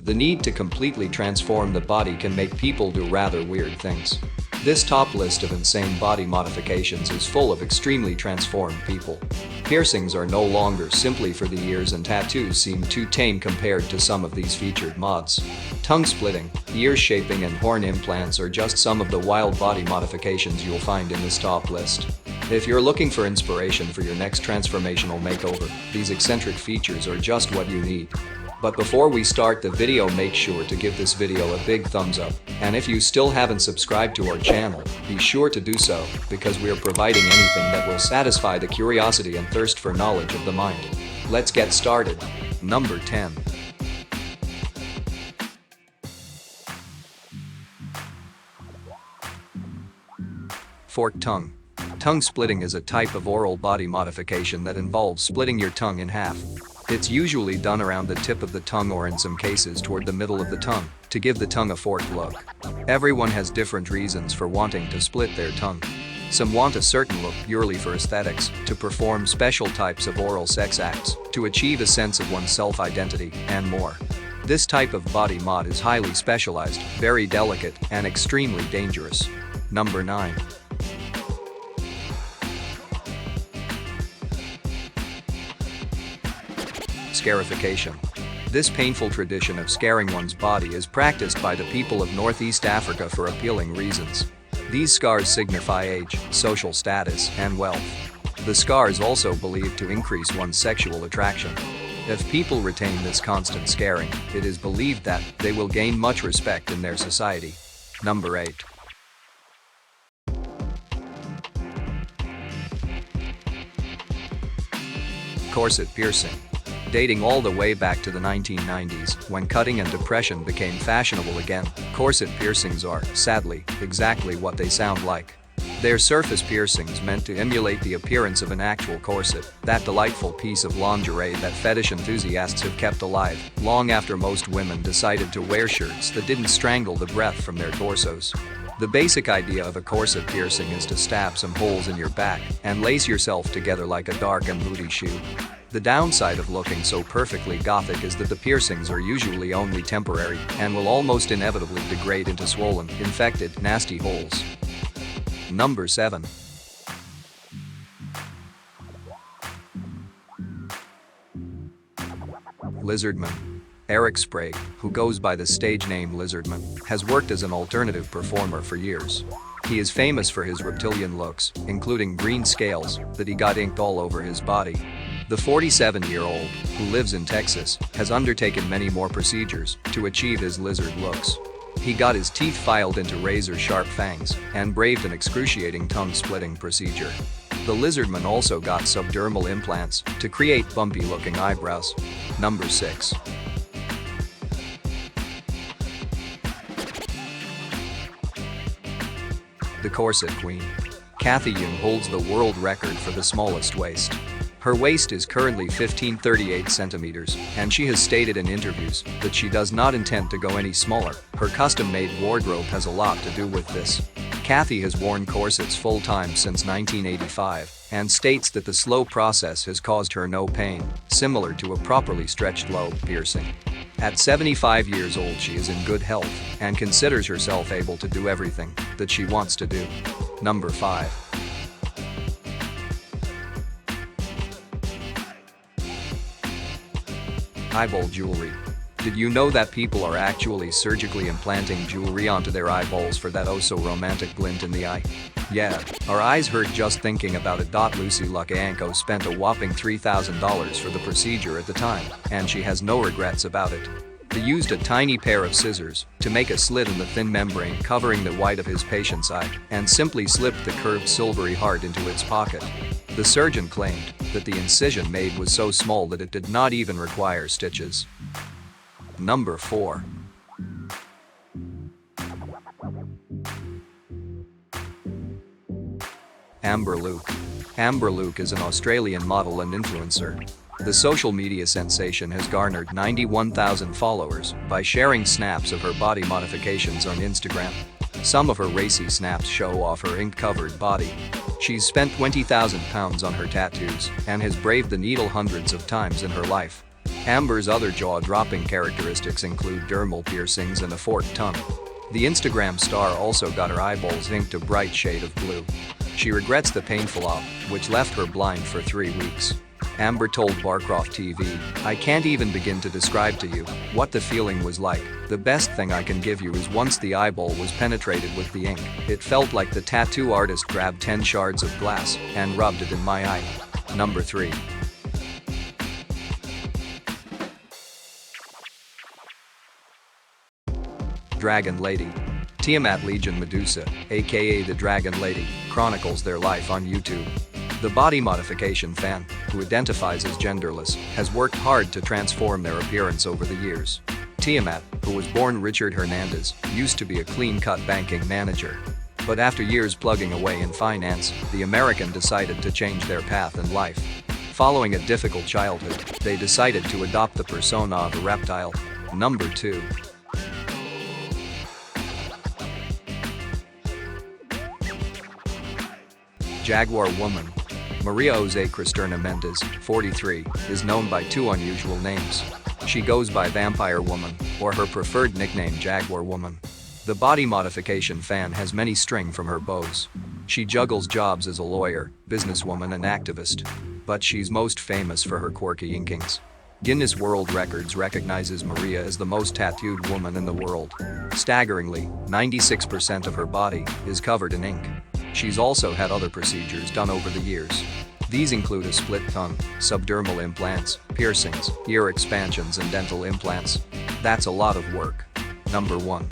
The need to completely transform the body can make people do rather weird things. This top list of insane body modifications is full of extremely transformed people. Piercings are no longer simply for the ears, and tattoos seem too tame compared to some of these featured mods. Tongue splitting, ear shaping and horn implants are just some of the wild body modifications you'll find in this top list. If you're looking for inspiration for your next transformational makeover, these eccentric features are just what you need. But before we start the video, make sure to give this video a big thumbs up, and if you still haven't subscribed to our channel, be sure to do so, because we are providing anything that will satisfy the curiosity and thirst for knowledge of the mind. Let's get started. Number 10. Forked tongue. Tongue splitting is a type of oral body modification that involves splitting your tongue in half. It's usually done around the tip of the tongue, or in some cases toward the middle of the tongue, to give the tongue a forked look. Everyone has different reasons for wanting to split their tongue. Some want a certain look purely for aesthetics, to perform special types of oral sex acts, to achieve a sense of one's self-identity, and more. This type of body mod is highly specialized, very delicate, and extremely dangerous. Number 9. Scarification. This painful tradition of scarring one's body is practiced by the people of Northeast Africa for appealing reasons. These scars signify age, social status, and wealth. The scars also believed to increase one's sexual attraction. If people retain this constant scarring, it is believed that they will gain much respect in their society. Number 8. Corset piercing. Dating all the way back to the 1990s, when cutting and depression became fashionable again, corset piercings are, sadly, exactly what they sound like. They're surface piercings meant to emulate the appearance of an actual corset, that delightful piece of lingerie that fetish enthusiasts have kept alive, long after most women decided to wear shirts that didn't strangle the breath from their torsos. The basic idea of a corset piercing is to stab some holes in your back and lace yourself together like a dark and moody shoe. The downside of looking so perfectly gothic is that the piercings are usually only temporary and will almost inevitably degrade into swollen, infected, nasty holes. Number 7. Lizardman. Eric Sprague, who goes by the stage name Lizardman, has worked as an alternative performer for years. He is famous for his reptilian looks, including green scales that he got inked all over his body. The 47-year-old, who lives in Texas, has undertaken many more procedures to achieve his lizard looks. He got his teeth filed into razor-sharp fangs and braved an excruciating tongue-splitting procedure. The Lizardman also got subdermal implants to create bumpy-looking eyebrows. Number 6. The Corset Queen. Kathy Young holds the world record for the smallest waist. Her waist is currently 15.38 centimeters, and she has stated in interviews that she does not intend to go any smaller. Her custom-made wardrobe has a lot to do with this. Kathy has worn corsets full-time since 1985 and states that the slow process has caused her no pain, similar to a properly stretched lobe piercing. At 75 years old, she is in good health and considers herself able to do everything that she wants to do. Number 5. Eyeball jewelry. Did you know that people are actually surgically implanting jewelry onto their eyeballs for that oh-so-romantic glint in the eye? Yeah, our eyes hurt just thinking about it. Lucy Lukianko spent a whopping $3,000 for the procedure at the time, and she has no regrets about it. They used a tiny pair of scissors to make a slit in the thin membrane covering the white of his patient's eye, and simply slipped the curved silvery heart into its pocket. The surgeon claimed that the incision made was so small that it did not even require stitches. Number 4. Amber Luke. Amber Luke is an Australian model and influencer. The social media sensation has garnered 91,000 followers by sharing snaps of her body modifications on Instagram. Some of her racy snaps show off her ink-covered body. She's spent £20,000 on her tattoos and has braved the needle hundreds of times in her life. Amber's other jaw-dropping characteristics include dermal piercings and a forked tongue. The Instagram star also got her eyeballs inked a bright shade of blue. She regrets the painful op, which left her blind for 3 weeks. Amber told Barcroft TV, "I can't even begin to describe to you what the feeling was like. The best thing I can give you is once the eyeball was penetrated with the ink, it felt like the tattoo artist grabbed 10 shards of glass and rubbed it in my eye." Number 3. Dragon Lady. Tiamat Legion Medusa, aka the Dragon Lady, chronicles their life on YouTube. The body modification fan, who identifies as genderless, has worked hard to transform their appearance over the years. Tiamat, who was born Richard Hernandez, used to be a clean-cut banking manager. But after years plugging away in finance, the American decided to change their path in life. Following a difficult childhood, they decided to adopt the persona of a reptile. Number 2. Jaguar Woman. Maria Jose Cristerna Mendez, 43, is known by 2 unusual names. She goes by Vampire Woman, or her preferred nickname Jaguar Woman. The body modification fan has many strings from her bows. She juggles jobs as a lawyer, businesswoman and activist. But she's most famous for her quirky inkings. Guinness World Records recognizes Maria as the most tattooed woman in the world. Staggeringly, 96% of her body is covered in ink. She's also had other procedures done over the years. These include a split tongue, subdermal implants, piercings, ear expansions and dental implants. That's a lot of work. Number 1.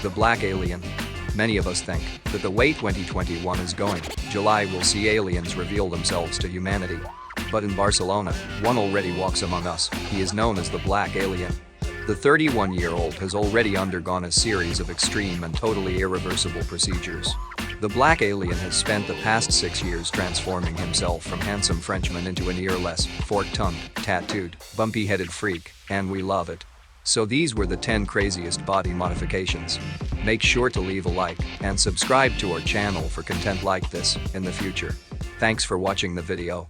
The Black Alien. Many of us think that the way 2021 is going, July will see aliens reveal themselves to humanity. But in Barcelona, one already walks among us. He is known as the Black Alien. The 31-year-old has already undergone a series of extreme and totally irreversible procedures. The Black Alien has spent the past 6 years transforming himself from handsome Frenchman into an earless, forked-tongued, tattooed, bumpy-headed freak, and we love it. So these were the 10 craziest body modifications. Make sure to leave a like and subscribe to our channel for content like this in the future. Thanks for watching the video.